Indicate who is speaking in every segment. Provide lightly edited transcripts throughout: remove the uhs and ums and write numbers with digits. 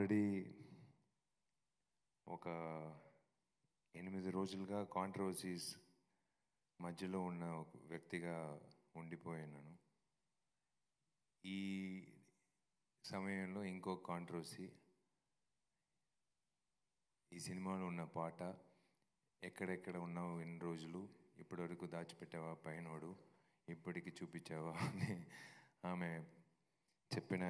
Speaker 1: Already ఒక 8 రోజులుగా controversies మధ్యలో ఉన్న ఒక వ్యక్తిగా ఉండిపోయాను. ఈ సమయంలో ఇంకో కాంట్రవర్సీ, ఈ సినిమాలో ఉన్న పాట ఎక్కడెక్కడ ఉన్నావు ఎన్ని రోజులు, ఇప్పటివరకు దాచిపెట్టావా పైనోడు, ఇప్పటికి చూపించావా అని ఆమె చెప్పిన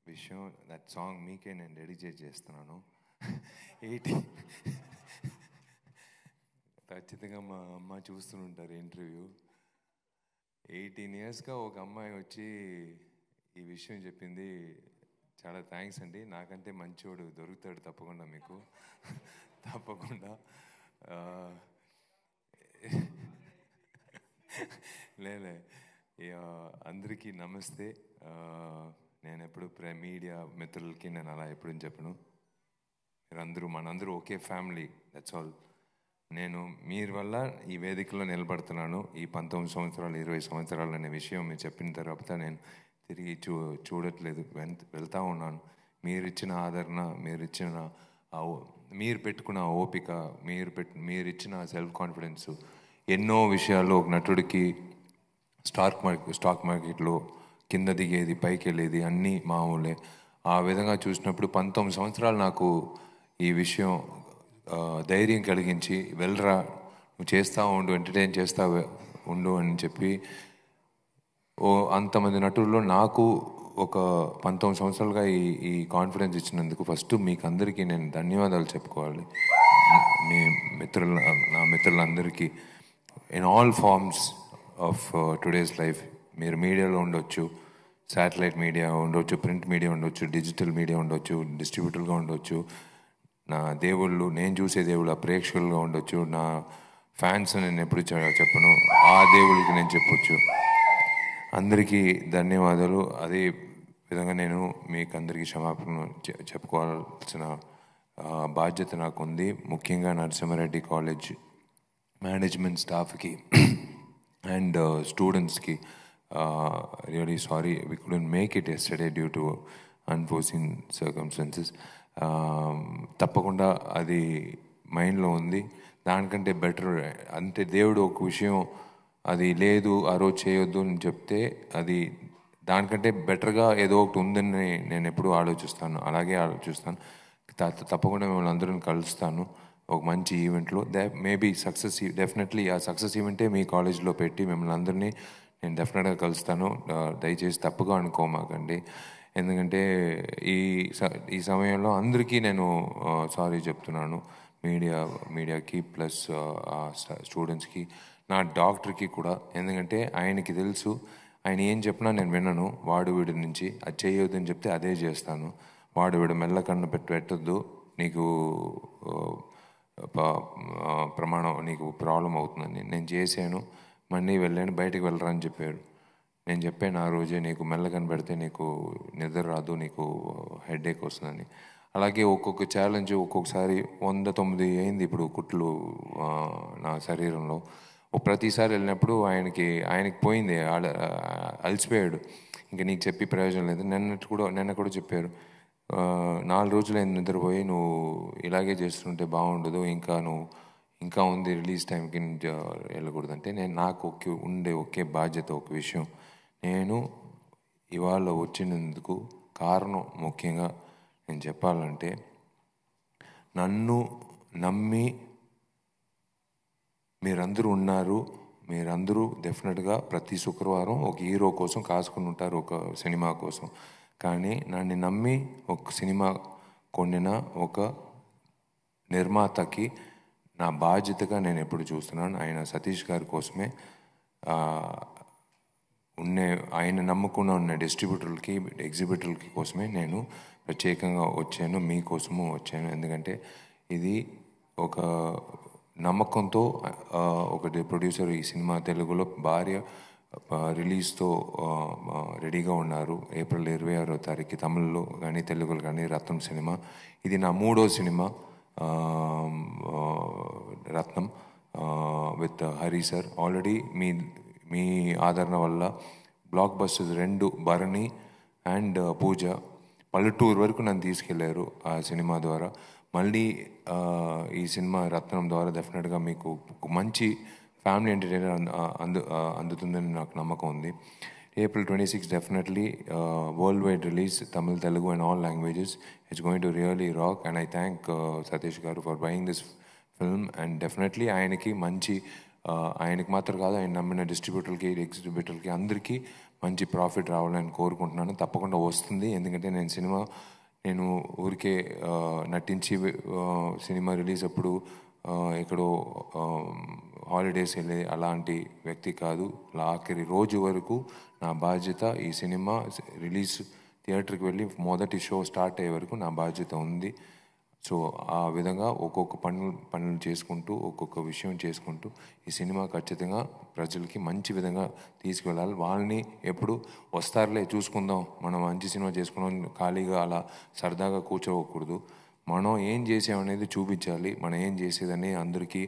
Speaker 1: విషయం. దట్ సాంగ్ మీకే నేను డెడికేట్ చేస్తున్నాను. ఖచ్చితంగా మా అమ్మ చూస్తుంటారు ఇంటర్వ్యూ. 18 yearsగా ఒక అమ్మాయి వచ్చి ఈ విషయం చెప్పింది. చాలా థ్యాంక్స్ అండి. నాకంటే మంచివాడు దొరుకుతాడు తప్పకుండా మీకు, తప్పకుండా. లేలే, అందరికీ నమస్తే. నేను ఎప్పుడు మీడియా మిత్రులకి నేను అలా ఎప్పుడు చెప్పను. మీరందరూ మనందరూ ఒకే ఫ్యామిలీ, దట్స్ ఆల్. నేను మీరు వల్ల ఈ వేదికలో నిలబడుతున్నాను. ఈ 19 సంవత్సరాలు 20 సంవత్సరాలు అనే విషయం మీరు చెప్పిన తర్వాత నేను తిరిగి చూడట్లేదు, వెళ్తూ ఉన్నాను. మీరు ఇచ్చిన ఆదరణ, మీరు పెట్టుకున్న ఓపిక, మీరు ఇచ్చిన సెల్ఫ్ కాన్ఫిడెన్స్, ఎన్నో విషయాల్లో ఒక నటుడికి స్టాక్ మార్కెట్లో కింద దిగేది పైకి వెళ్ళేది అన్నీ మామూలే. ఆ విధంగా చూసినప్పుడు 19 సంవత్సరాలు నాకు ఈ విషయం ధైర్యం కలిగించి, వెళ్ళరా నువ్వు చేస్తూ ఉండు, ఎంటర్టైన్ చేస్తూ ఉండు అని చెప్పి అంతమంది నటుల్లో నాకు ఒక 19 సంవత్సరాలుగా ఈ కాన్ఫిడెన్స్ ఇచ్చినందుకు ఫస్ట్ మీకు అందరికీ నేను ధన్యవాదాలు చెప్పుకోవాలి. నా మిత్రులందరికీ in all forms of today's life. మీరు మీడియాలో ఉండొచ్చు, శాటిలైట్ మీడియా ఉండొచ్చు, ప్రింట్ మీడియా ఉండొచ్చు, డిజిటల్ మీడియా ఉండొచ్చు, డిస్ట్రిబ్యూటర్గా ఉండొచ్చు, నా దేవుళ్ళు, నేను చూసే దేవుళ్ళు ఆ ప్రేక్షకులుగా ఉండొచ్చు, నా ఫ్యాన్స్ నేను ఎప్పుడు చెప్పను, ఆ దేవుళ్ళకి నేను చెప్పొచ్చు. అందరికీ ధన్యవాదాలు. అదే విధంగా నేను మీకు అందరికీ క్షమాపణ చెప్పుకోవాల్సిన బాధ్యత నాకు ఉంది. ముఖ్యంగా నరసింహారెడ్డి కాలేజ్ మేనేజ్మెంట్ స్టాఫ్కి అండ్ స్టూడెంట్స్కి really sorry, we couldn't make it yesterday due to unforeseen circumstances. తప్పకుండా అది మైండ్లో ఉంది. దానికంటే బెటర్ అంటే దేవుడు ఒక విషయం అది లేదు ఆ రోజు చేయొద్దు అని చెప్తే అది దానికంటే బెటర్గా ఏదో ఒకటి ఉందని నేను ఎప్పుడూ ఆలోచిస్తాను. అలాగే ఆలోచిస్తాను. తప్పకుండా మిమ్మల్ని అందరిని కలుస్తాను ఒక మంచి ఈవెంట్లో. మేబీ డెఫినెట్లీ ఆ సక్సెస్ ఈవెంటే మీ కాలేజ్లో పెట్టి మిమ్మల్ని అందరినీ నేను డెఫినెట్గా కలుస్తాను. దయచేసి తప్పుగా అనుకోమాకండి. ఎందుకంటే ఈ సమయంలో అందరికీ నేను సారీ చెప్తున్నాను. మీడియాకి ప్లస్ స్టూడెంట్స్కి, నా డాక్టర్కి కూడా. ఎందుకంటే ఆయనకి తెలుసు, ఆయన ఏం చెప్పినా నేను వినను. వాడు వీడి నుంచి అది చేయొద్దని చెప్తే అదే చేస్తాను. వాడు వీడు మెల్లకన్ను పెట్టొద్దు, నీకు ప్రమాణం, నీకు ప్రాబ్లం అవుతుందని. నేను చేశాను, మళ్ళీ వెళ్ళాను, బయటకు వెళ్ళరా అని చెప్పారు. నేను చెప్పాను ఆ రోజే, నీకు మెల్లకన్ను పెడితే నీకు నిద్ర రాదు, నీకు హెడేక్ వస్తుందని. అలాగే ఒక్కొక్క ఛాలెంజ్ ఒక్కొక్కసారి 109 అయింది ఇప్పుడు కుట్లు నా శరీరంలో. ప్రతిసారి వెళ్ళినప్పుడు ఆయనకి పోయింది, అలసిపోయాడు. ఇంకా నీకు చెప్పి ప్రయోజనం లేదు. నిన్న కూడా చెప్పారు, 4 రోజులు అయింది నిద్రపోయి, నువ్వు ఇలాగే చేస్తుంటే బాగుండదు, ఇంకా ఉంది రిలీజ్ టైంకి వెళ్ళకూడదంటే. నాకు ఉండే ఒకే బాధ్యత, ఒక విషయం, నేను ఇవాళ వచ్చినందుకు కారణం ముఖ్యంగా నేను చెప్పాలంటే, నన్ను నమ్మి మీరందరూ ఉన్నారు. మీరందరూ డెఫినెట్గా ప్రతి శుక్రవారం ఒక హీరో కోసం కాసుకుని ఉంటారు, ఒక సినిమా కోసం. కానీ నన్ను నమ్మి ఒక సినిమా కొనిన ఒక నిర్మాతకి నా బాధ్యతగా నేను ఎప్పుడు చూస్తున్నాను. ఆయన సతీష్ గారి కోసమే ఆయన నమ్ముకున్న ఉన్న డిస్ట్రిబ్యూటర్లకి, ఎగ్జిబిటర్లకి కోసమే నేను ప్రత్యేకంగా వచ్చాను, మీకోసము వచ్చాను. ఎందుకంటే ఇది ఒక నమ్మకంతో ఒక ప్రొడ్యూసర్ ఈ సినిమా తెలుగులో భార్య రిలీజ్తో రెడీగా ఉన్నారు. ఏప్రిల్ 26వ తారీఖు తమిళ్లో కానీ తెలుగులో కానీ రత్నం సినిమా. ఇది నా 3వ cinema Rathnam with Hari sir. Already మీ ఆదరణ వల్ల blockbusters 2 Bharani and Pooja పల్లెటూరు వరకు నన్ను తీసుకెళ్లారు ఆ సినిమా ద్వారా. మళ్ళీ ఈ సినిమా రత్నం ద్వారా డెఫినెట్గా మీకు మంచి ఫ్యామిలీ ఎంటర్టైనర్ అందుతుందని నాకు నమ్మకం ఉంది. April 26 definitely worldwide release, Tamil, Telugu and all languages. It's going to really rock, and I thank Satish Garu for buying this film. And definitely ఆయనకి మంచి ఆయనకి మాత్రం కాదు, ఆయన నమ్మిన డిస్ట్రిబ్యూటర్కి, ఎగ్జిబిటర్కి అందరికీ మంచి ప్రాఫిట్ రావాలని కోరుకుంటున్నాను. తప్పకుండా వస్తుంది, ఎందుకంటే నేను ఊరికే నటించి సినిమా రిలీజ్ అప్పుడు ఎక్కడో హాలిడేస్ వెళ్ళే అలాంటి వ్యక్తి కాదు. ఆఖరి రోజు వరకు నా బాధ్యత ఈ సినిమా రిలీజ్ థియేటర్కి వెళ్ళి మొదటి షో స్టార్ట్ అయ్యే వరకు నా బాధ్యత ఉంది. సో ఆ విధంగా ఒక్కొక్క పనులు చేసుకుంటూ, ఒక్కొక్క విషయం చేసుకుంటూ ఈ సినిమా ఖచ్చితంగా ప్రజలకి మంచి విధంగా తీసుకువెళ్ళాలి. వాళ్ళని ఎప్పుడు వస్తారులే చూసుకుందాం, మనం మంచి సినిమా చేసుకున్నాం ఖాళీగా అలా సరదాగా కూర్చోకూడదు. మనం ఏం చేసామనేది చూపించాలి. మనం ఏం చేసేదని అందరికీ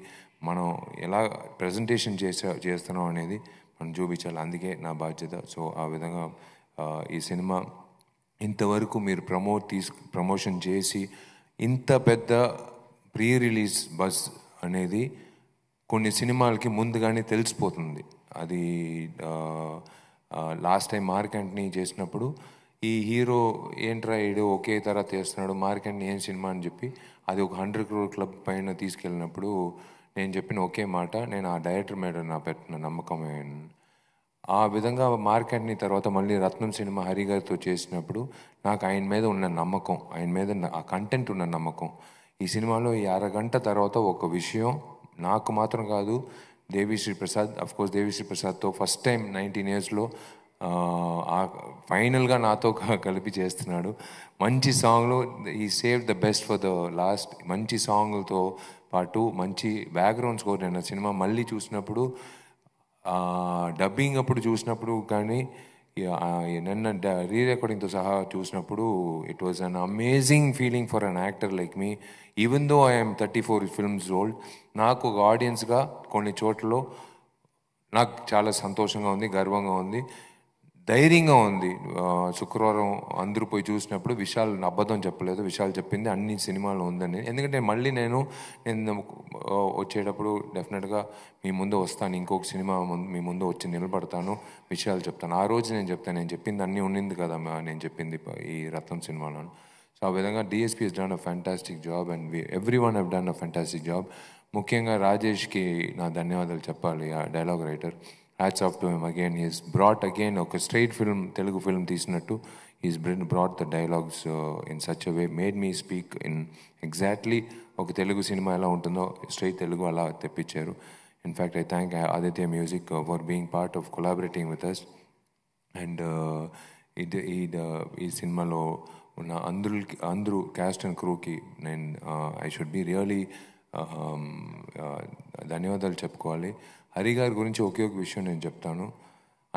Speaker 1: మనం ఎలా ప్రజెంటేషన్ చేస్తున్నాం అనేది మనం చూపించాలి. అందుకే నా బాధ్యత. సో ఆ విధంగా ఈ సినిమా ఇంతవరకు మీరు ప్రమోషన్ చేసి ఇంత పెద్ద ప్రీ రిలీజ్ బస్ అనేది కొన్ని సినిమాలకి ముందుగానే తెలిసిపోతుంది. అది లాస్ట్ టైం మార్క్ యాంటనీ చేసినప్పుడు ఈ హీరో ఏంట్రా ఈడు ఒకే తర్వాత చేస్తున్నాడు, మార్క్ యాంటనీ ఏం సినిమా అని చెప్పి అది ఒక 100 crore క్లబ్ పైన తీసుకెళ్ళినప్పుడు నేను చెప్పిన ఒకే మాట, నేను ఆ డైరెక్టర్ మీద నా పెట్టిన నమ్మకమే. ఆ విధంగా మార్క్ యాంటనీ తర్వాత మళ్ళీ రత్నం సినిమా హరి గారితో చేసినప్పుడు నాకు ఆయన మీద ఉన్న నమ్మకం, ఆయన మీద ఆ కంటెంట్ ఉన్న నమ్మకం. ఈ సినిమాలో ఈ అరగంట తర్వాత ఒక విషయం నాకు మాత్రం కాదు, దేవిశ్రీ ప్రసాద్, అఫ్కోర్స్ దేవిశ్రీ ప్రసాద్తో ఫస్ట్ టైం 19 yearsలో ఫైనల్గా నాతో కలిపి చేస్తున్నాడు. మంచి సాంగ్లో ఈ save the best for the last. మంచి సాంగ్లతో పాటు మంచి బ్యాక్గ్రౌండ్ స్కోర్. నేను సినిమా మళ్ళీ చూసినప్పుడు, డబ్బింగ్ అప్పుడు చూసినప్పుడు కానీ నిన్న రీ రికార్డింగ్తో సహా చూసినప్పుడు it was an amazing feeling for an actor like me. Even though I'm 34 films old, నాకు ఒక ఆడియన్స్గా కొన్ని చోట్లలో నాకు చాలా సంతోషంగా ఉంది, గర్వంగా ఉంది, ధైర్యంగా ఉంది. శుక్రవారం అందరూ పోయి చూసినప్పుడు విశాల్ అబద్ధం చెప్పలేదు, విశాల్ చెప్పింది అన్ని సినిమాలు ఉందని. ఎందుకంటే మళ్ళీ నేను వచ్చేటప్పుడు డెఫినెట్గా మీ ముందు వస్తాను, ఇంకొక సినిమా మీ ముందు వచ్చి నిలబడతాను, విషయాలు చెప్తాను. ఆ రోజు నేను చెప్పింది అన్నీ ఉండింది కదా నేను చెప్పింది ఈ రత్నం సినిమాలో. సో ఆ విధంగా DSP he's done a fantastic job and every one have done a fantastic job. ముఖ్యంగా రాజేష్కి నా ధన్యవాదాలు చెప్పాలి, ఆ dialogue writer. Hats off to him again. He has brought again a straight film, Telugu film తీసినట్టు he's brought the dialogues in such a way, made me speak in exactly ఒక Telugu cinema ఎలా ఉంటుందో స్ట్రైట్ తెలుగు అలా తెప్పించారు. In fact I thank Aditya Music for being part of collaborating with us. And ఈ సినిమాలో ఉన్న అందరూ క్యాస్ట్ అండ్ క్రూకి నేను ఐ షుడ్ బి రియలీ ధన్యవాదాలు చెప్పుకోవాలి. హరి గారి గురించి ఒకే ఒక విషయం నేను చెప్తాను.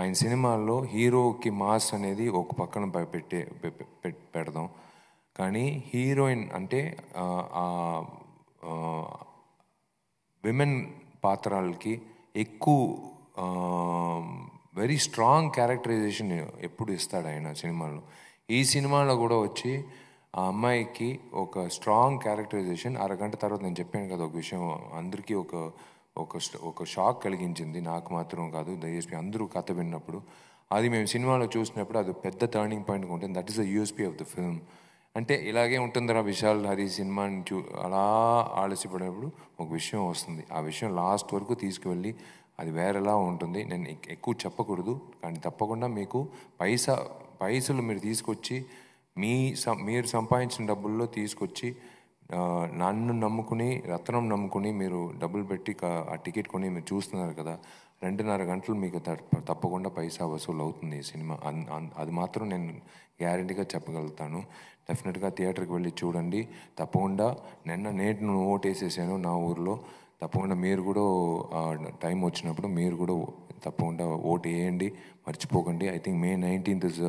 Speaker 1: ఆయన సినిమాల్లో హీరోకి మాస్ అనేది ఒక పక్కన పెడదాం, కానీ హీరోయిన్ అంటే విమెన్ పాత్రలకి ఎక్కువ వెరీ స్ట్రాంగ్ క్యారెక్టరైజేషన్ ఎప్పుడు ఇస్తాడు ఆయన సినిమాల్లో. ఈ సినిమాలో కూడా వచ్చి ఆ అమ్మాయికి ఒక స్ట్రాంగ్ క్యారెక్టరైజేషన్. అరగంట తర్వాత నేను చెప్పాను కదా ఒక విషయం, అందరికీ ఒక షాక్ కలిగించింది, నాకు మాత్రం కాదు, దయచేసి అందరూ కథ విన్నప్పుడు. అది మేము సినిమాలో చూసినప్పుడు అది పెద్ద టర్నింగ్ పాయింట్గా ఉంటుంది. That is the USP of the film. అంటే ఇలాగే ఉంటుందిరా విశాల్ హరి సినిమాని అలా ఆలస్యపడినప్పుడు ఒక విషయం వస్తుంది, ఆ విషయం లాస్ట్ వరకు తీసుకువెళ్ళి అది వేరేలా ఉంటుంది. నేను ఎక్కువ చెప్పకూడదు, కానీ తప్పకుండా మీకు పైసలు మీరు తీసుకొచ్చి మీరు సంపాదించిన డబ్బుల్లో తీసుకొచ్చి నన్ను నమ్ముకుని, రత్నం నమ్ముకుని మీరు డబ్బులు పెట్టి ఆ టికెట్ కొని మీరు చూస్తున్నారు కదా, 2.5 గంటలు మీకు తప్పకుండా పైసా వసూలు అవుతుంది ఈ సినిమా. అది మాత్రం నేను గ్యారంటీగా చెప్పగలుగుతాను. డెఫినెట్గా థియేటర్కి వెళ్ళి చూడండి. తప్పకుండా నేను ఓటేసేసాను నా ఊర్లో. తప్పకుండా మీరు కూడా టైం వచ్చినప్పుడు మీరు కూడా తప్పకుండా ఓటు వేయండి, మర్చిపోకండి. I think May 19th is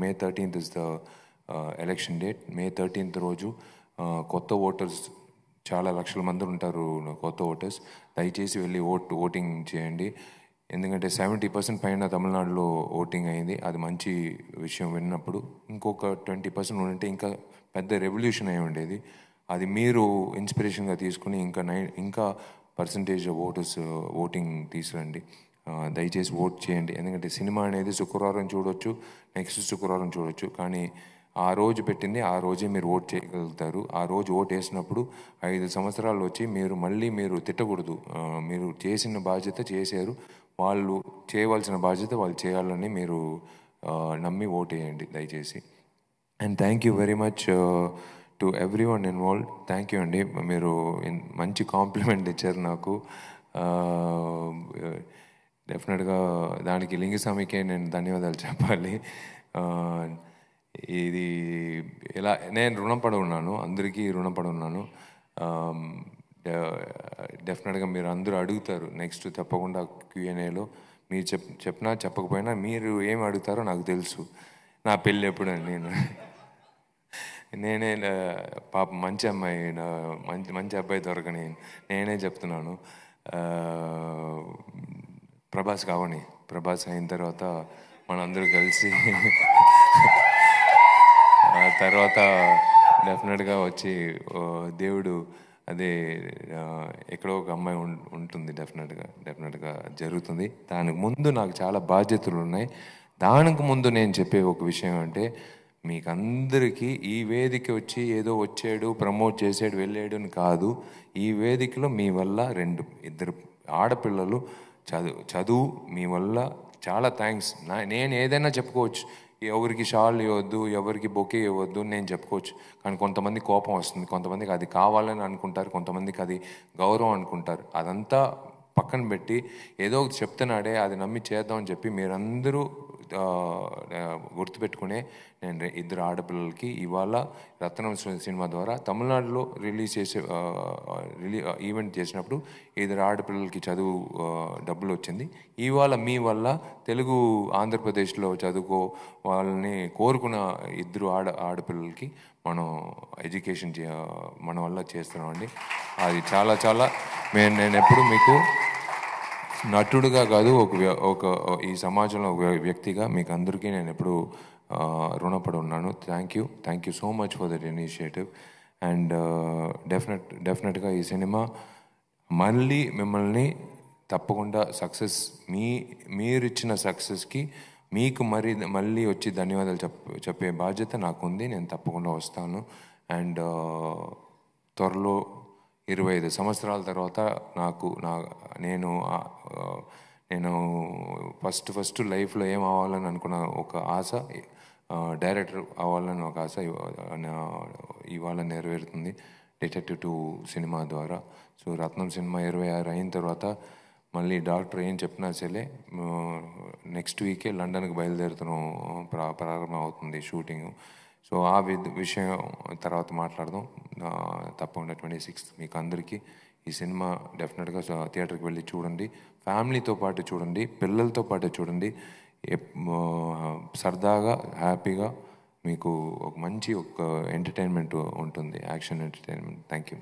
Speaker 1: May 13th is the election date. May 13th రోజు కొత్త ఓటర్స్ చాలా లక్షల మంది ఉంటారు, కొత్త ఓటర్స్. దయచేసి వెళ్ళి ఓటింగ్ చేయండి. ఎందుకంటే 70% పైన తమిళనాడులో ఓటింగ్ అయింది. అది మంచి విషయం విన్నప్పుడు. ఇంకొక 20% ఉంటే ఇంకా పెద్ద రెవల్యూషన్ అయి ఉండేది. అది మీరు ఇన్స్పిరేషన్గా తీసుకుని ఇంకా పర్సంటేజ్ ఓటింగ్ తీసుకురండి. దయచేసి ఓట్ చేయండి. ఎందుకంటే సినిమా అనేది శుక్రవారం చూడొచ్చు, నెక్స్ట్ శుక్రవారం చూడొచ్చు, కానీ ఆ రోజు పెట్టింది ఆ రోజే మీరు ఓట్ చేయగలుగుతారు. ఆ రోజు ఓట్ వేసినప్పుడు 5 సంవత్సరాలు వచ్చి మీరు తిట్టకూడదు. మీరు చేసిన బాధ్యత చేశారు, వాళ్ళు చేయవలసిన బాధ్యత వాళ్ళు చేయాలని మీరు నమ్మి ఓట్ వేయండి దయచేసి. And thank you very much to every one involved. Thank you అండి, మీరు మంచి కాంప్లిమెంట్ ఇచ్చారు నాకు. డెఫినెట్గా దానికి లింగస్వామికే నేను ధన్యవాదాలు చెప్పాలి. ఇది ఇలా నేను రుణపడి ఉన్నాను, అందరికీ రుణపడి ఉన్నాను. డెఫినెట్గా మీరు అందరూ అడుగుతారు నెక్స్ట్ తప్పకుండా Q&Aలో. మీరు చెప్పినా చెప్పకపోయినా మీరు ఏం అడుగుతారో నాకు తెలుసు. నా పెళ్ళి ఎప్పుడని నేనే పాప మంచి అమ్మాయి, మంచి అబ్బాయి దొరకని నేనే చెప్తున్నాను. ప్రభాస్ కావని, ప్రభాస్ అయిన తర్వాత మనందరూ కలిసి తర్వాత డెఫినెట్గా వచ్చి దేవుడు అదే ఎక్కడో ఒక అమ్మాయి ఉంటుంది, డెఫినెట్గా జరుగుతుంది. దానికి ముందు నాకు చాలా బాధ్యతలు ఉన్నాయి. దానికి ముందు నేను చెప్పే ఒక విషయం అంటే, మీకు అందరికీ ఈ వేదిక వచ్చి ఏదో వచ్చాడు ప్రమోట్ చేసాడు వెళ్ళాడు అని కాదు. ఈ వేదికలో మీ వల్ల ఇద్దరు ఆడపిల్లలు చదువు మీ వల్ల చాలా థ్యాంక్స్. నేను ఏదైనా చెప్పుకోవచ్చు, ఎవరికి షాల్ ఇవ్వద్దు, ఎవరికి బొకే ఇవ్వద్దు నేను చెప్పుకోవచ్చు, కానీ కొంతమంది కోపం వస్తుంది, కొంతమందికి అది కావాలని అనుకుంటారు, కొంతమందికి అది గౌరవం అనుకుంటారు. అదంతా పక్కన పెట్టి ఏదో ఒకటి చెప్తున్నాడే అది నమ్మి చేద్దామని చెప్పి మీరందరూ గుర్తుపెట్టుకునే నేను ఇద్దరు ఆడపిల్లలకి ఇవాళ రత్నం సినిమా ద్వారా తమిళనాడులో రిలీజ్ చేసే ఈవెంట్ చేసినప్పుడు ఇద్దరు ఆడపిల్లలకి చదువు డబ్బులు వచ్చింది. ఇవాళ మీ వల్ల తెలుగు ఆంధ్రప్రదేశ్లో చదువుకో వాళ్ళని కోరుకున్న ఇద్దరు ఆడపిల్లలకి మనం ఎడ్యుకేషన్ మన వల్ల చేస్తున్నామండి. అది చాలా నేను ఎప్పుడు మీకు నటుడుగా కాదు, ఈ సమాజంలో ఒక వ్యక్తిగా మీకు అందరికీ నేను ఎప్పుడు రుణపడి ఉన్నాను. Thank you so much for that initiative. And డెఫినెట్గా ఈ సినిమా మళ్ళీ మిమ్మల్ని తప్పకుండా మీరు ఇచ్చిన సక్సెస్కి మీకు మళ్ళీ వచ్చి ధన్యవాదాలు చెప్పే బాధ్యత నాకుంది. నేను తప్పకుండా వస్తాను. అండ్ త్వరలో 25 సంవత్సరాల తర్వాత నేను ఫస్ట్ లైఫ్లో ఏం అవ్వాలని అనుకున్న ఒక ఆశ, డైరెక్టర్ అవ్వాలని ఒక ఆశ ఇవాళ నెరవేరుతుంది డిటెక్టివ్ 2 సినిమా ద్వారా. సో రత్నం సినిమా 26 అయిన తర్వాత మళ్ళీ డాక్టర్ ఏం చెప్పినా సరే నెక్స్ట్ వీకే లండన్కి బయలుదేరుతున్నాం, ప్రారంభం అవుతుంది షూటింగ్. సో ఆ విషయం తర్వాత మాట్లాడదాం. తప్పకుండా 26 మీకు అందరికీ ఈ సినిమా డెఫినెట్గా థియేటర్కి వెళ్ళి చూడండి, ఫ్యామిలీతో పాటు చూడండి, పిల్లలతో పాటు చూడండి. సరదాగా హ్యాపీగా మీకు ఒక మంచి ఎంటర్టైన్మెంట్ ఉంటుంది, యాక్షన్ ఎంటర్టైన్మెంట్. Thank you.